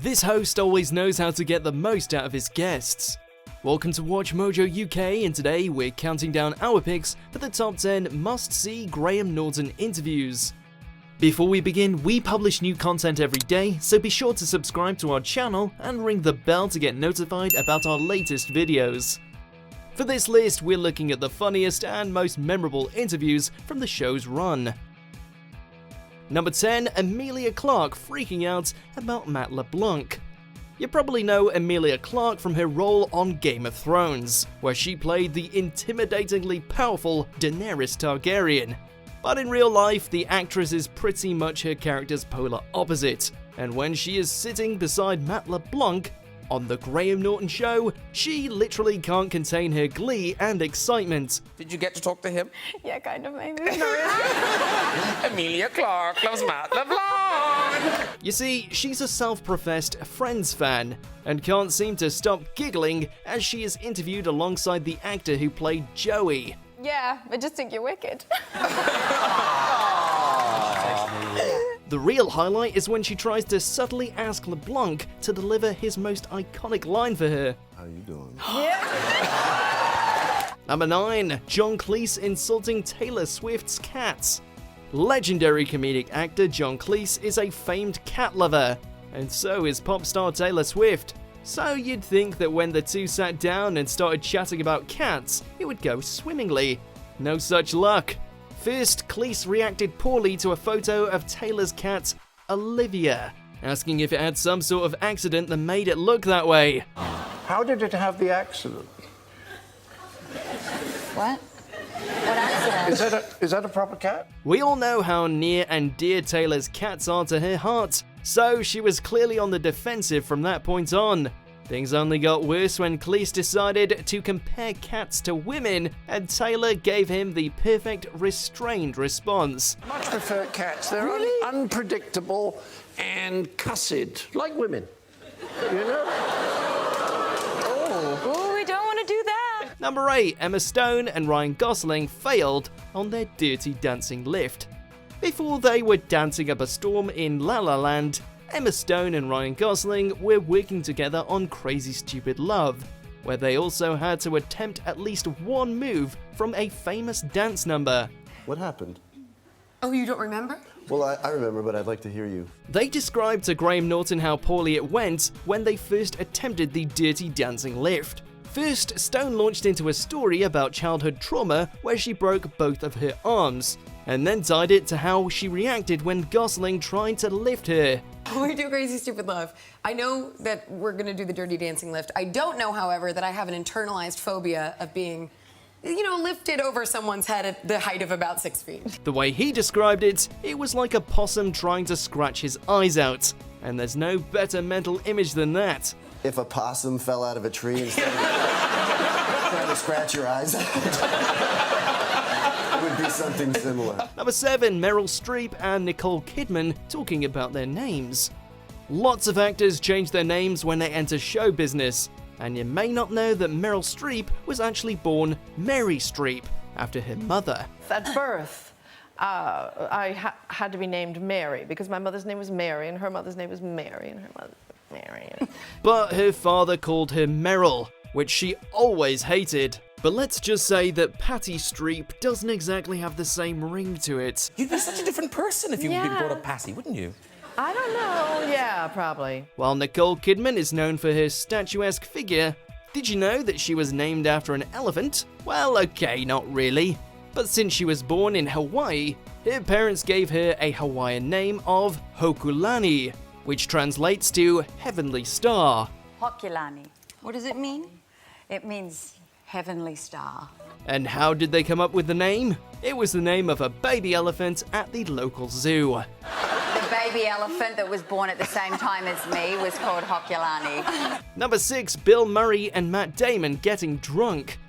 This host always knows how to get the most out of his guests. Welcome to WatchMojo UK, and today we're counting down our picks for the top 10 must-see Graham Norton interviews. Before we begin, we publish new content every day, so be sure to subscribe to our channel and ring the bell to get notified about our latest videos. For this list, we're looking at the funniest and most memorable interviews from the show's run. Number 10, Emilia Clarke freaking out about Matt Leblanc. You probably know Emilia Clarke from her role on Game of Thrones, where she played the intimidatingly powerful Daenerys Targaryen. But in real life, the actress is pretty much her character's polar opposite, and when she is sitting beside Matt Leblanc on the Graham Norton Show, she literally can't contain her glee and excitement. Did you get to talk to him? Yeah, kind of, maybe. Emilia Clarke loves Matt Leblanc! You see, she's a self-professed Friends fan, and can't seem to stop giggling as she is interviewed alongside the actor who played Joey. Yeah, I just think you're wicked. The real highlight is when she tries to subtly ask LeBlanc to deliver his most iconic line for her. How you doing? Number 9, John Cleese insulting Taylor Swift's cats. Legendary comedic actor John Cleese is a famed cat lover, and so is pop star Taylor Swift. So you'd think that when the two sat down and started chatting about cats, it would go swimmingly. No such luck. First, Cleese reacted poorly to a photo of Taylor's cat, Olivia, asking if it had some sort of accident that made it look that way. How did it have the accident? What? What accident? Is that a proper cat? We all know how near and dear Taylor's cats are to her heart, so she was clearly on the defensive from that point on. Things only got worse when Cleese decided to compare cats to women, and Taylor gave him the perfect restrained response. Much prefer cats. They're unpredictable and cussed, like women. You know? Oh, we don't want to do that. Number 8, Emma Stone and Ryan Gosling failed on their Dirty Dancing lift. Before they were dancing up a storm in La La Land, Emma Stone and Ryan Gosling were working together on Crazy Stupid Love, where they also had to attempt at least one move from a famous dance number. What happened? Oh, you don't remember? Well, I remember, but I'd like to hear you. They described to Graham Norton how poorly it went when they first attempted the Dirty Dancing lift. First, Stone launched into a story about childhood trauma where she broke both of her arms, and then tied it to how she reacted when Gosling tried to lift her. We do Crazy Stupid Love. I know that we're gonna do the Dirty Dancing lift. I don't know, however, that I have an internalized phobia of being, lifted over someone's head at the height of about 6 feet. The way he described it, it was like a possum trying to scratch his eyes out. And there's no better mental image than that. If a possum fell out of a tree instead of trying to scratch your eyes out, it would be something similar. Number 7, Meryl Streep and Nicole Kidman talking about their names. Lots of actors change their names when they enter show business, and you may not know that Meryl Streep was actually born Mary Streep after her mother. At birth, I had to be named Mary because my mother's name was Mary and her mother's name was Mary and her mother's Mary. But her father called her Meryl, which she always hated. But let's just say that Patty Streep doesn't exactly have the same ring to it. You'd be such a different person if you'd been brought up Patty, wouldn't you? I don't know. Yeah, probably. While Nicole Kidman is known for her statuesque figure, did you know that she was named after an elephant? Well, okay, not really. But since she was born in Hawaii, her parents gave her a Hawaiian name of Hokulani, which translates to Heavenly Star. Hokulani. What does it mean? It means heavenly star. And how did they come up with the name? It was the name of a baby elephant at the local zoo. The baby elephant that was born at the same time as me was called Hokulani. Number 6, Bill Murray and Matt Damon getting drunk.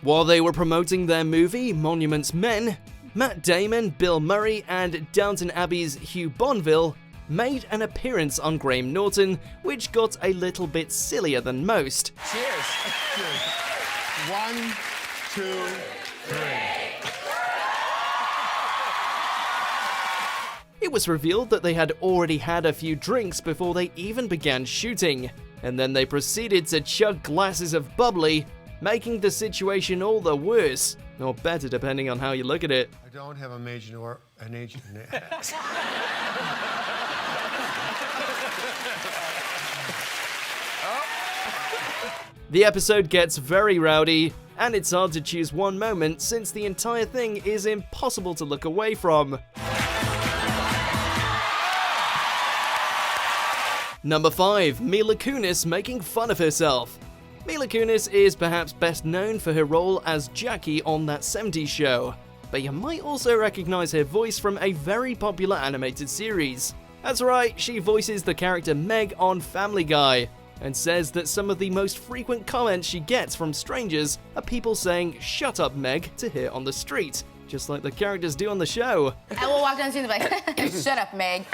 While they were promoting their movie, Monuments Men, Matt Damon, Bill Murray, and Downton Abbey's Hugh Bonneville made an appearance on Graham Norton, which got a little bit sillier than most. Cheers. 1, 2, 3. It was revealed that they had already had a few drinks before they even began shooting, and then they proceeded to chug glasses of bubbly, making the situation all the worse, or better depending on how you look at it. I don't have an agent. The episode gets very rowdy, and it's hard to choose one moment since the entire thing is impossible to look away from. Number 5. Mila Kunis making fun of herself. Mila Kunis is perhaps best known for her role as Jackie on That 70s Show, but you might also recognize her voice from a very popular animated series. That's right, she voices the character Meg on Family Guy, and says that some of the most frequent comments she gets from strangers are people saying "shut up, Meg" to her on the street, just like the characters do on the show. I will walk down the street and be like, shut up, Meg.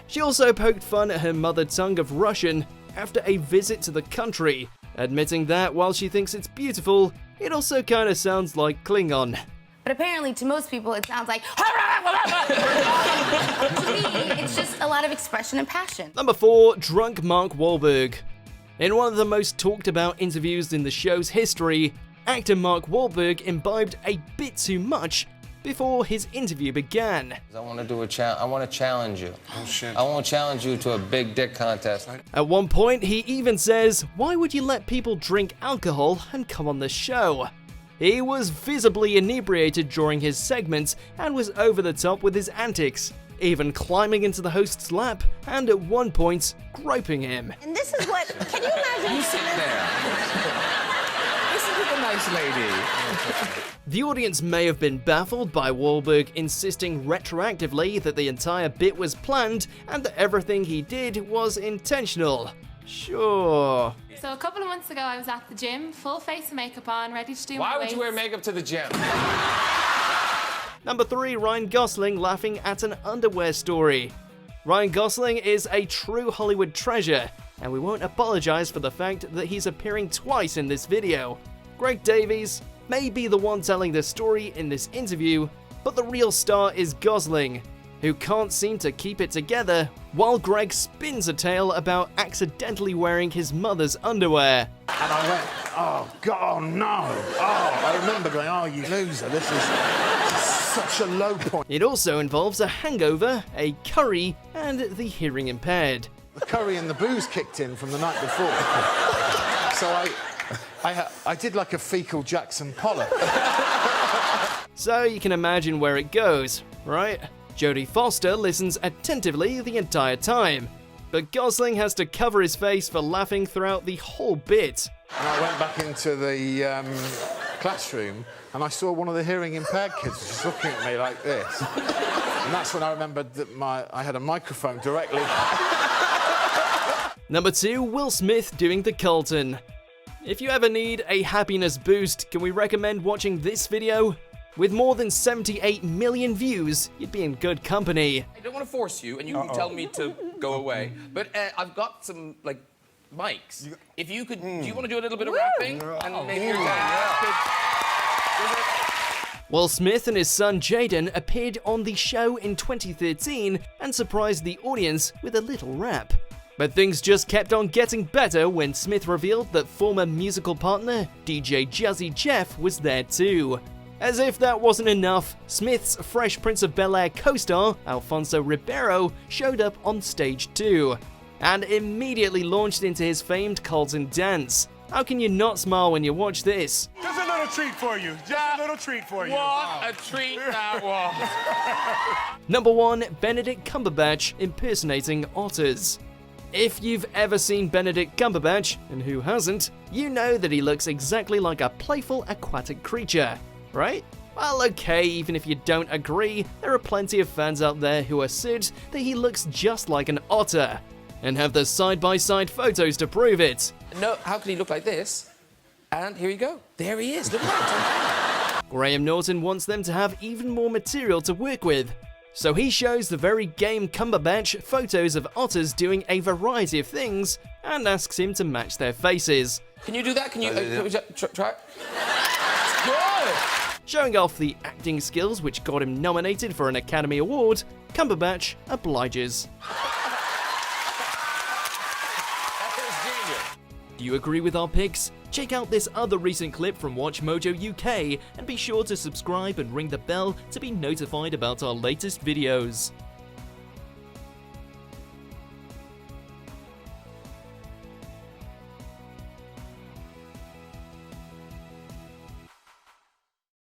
She also poked fun at her mother tongue of Russian after a visit to the country, admitting that while she thinks it's beautiful, it also kinda sounds like Klingon. But apparently, to most people, it sounds like... To me, it's just a lot of expression and passion. Number 4. Drunk Mark Wahlberg. In one of the most talked about interviews in the show's history, actor Mark Wahlberg imbibed a bit too much before his interview began. I want to do I want to challenge you. Oh, shit. I want to challenge you to a big dick contest. At one point, he even says, "Why would you let people drink alcohol and come on the show?" He was visibly inebriated during his segments and was over the top with his antics, even climbing into the host's lap and at one point groping him. And this is what... Can you imagine... You sit there. Listen to the nice lady. The audience may have been baffled by Wahlberg insisting retroactively that the entire bit was planned and that everything he did was intentional. Sure. So a couple of months ago, I was at the gym, full face of makeup on, ready to do my Why would weights. you wear makeup to the gym? Number 3. Ryan Gosling laughing at an underwear story. Ryan Gosling is a true Hollywood treasure, and we won't apologize for the fact that he's appearing twice in this video. Greg Davies may be the one telling the story in this interview, but the real star is Gosling, who can't seem to keep it together while Greg spins a tale about accidentally wearing his mother's underwear. And I went, oh, God, oh, no. Oh, I remember going, oh, you loser, this is such a low point. It also involves a hangover, a curry, and the hearing impaired. The curry and the booze kicked in from the night before. So I did like a fecal Jackson Pollock. So you can imagine where it goes, right? Jodie Foster listens attentively the entire time, but Gosling has to cover his face for laughing throughout the whole bit. And I went back into the classroom and I saw one of the hearing impaired kids just looking at me like this. And that's when I remembered that I had a microphone directly. Number 2, Will Smith doing the Carlton. If you ever need a happiness boost, can we recommend watching this video? With more than 78 million views, you'd be in good company. I don't want to force you, and you can tell me to go away, but I've got some, like, mics. If you could, do you want to do a little bit of rapping? And maybe your dad could... Will Smith and his son Jaden appeared on the show in 2013 and surprised the audience with a little rap. But things just kept on getting better when Smith revealed that former musical partner DJ Jazzy Jeff was there too. As if that wasn't enough, Smith's Fresh Prince of Bel-Air co-star, Alfonso Ribeiro, showed up on stage too, and immediately launched into his famed Carlton dance. How can you not smile when you watch this? Just a little treat for you. Just a little treat for you. What a treat that was. Number 1, Benedict Cumberbatch impersonating otters. If you've ever seen Benedict Cumberbatch, and who hasn't, you know that he looks exactly like a playful aquatic creature. Right? Well, okay, even if you don't agree, there are plenty of fans out there who assert that he looks just like an otter, and have the side-by-side photos to prove it. No, how can he look like this? And here you go. There he is. Look at that. Graham Norton wants them to have even more material to work with, so he shows the very game Cumberbatch photos of otters doing a variety of things, and asks him to match their faces. Can you do that? Can you try? Good. Showing off the acting skills which got him nominated for an Academy Award, Cumberbatch obliges. Do you agree with our picks? Check out this other recent clip from WatchMojo UK and be sure to subscribe and ring the bell to be notified about our latest videos.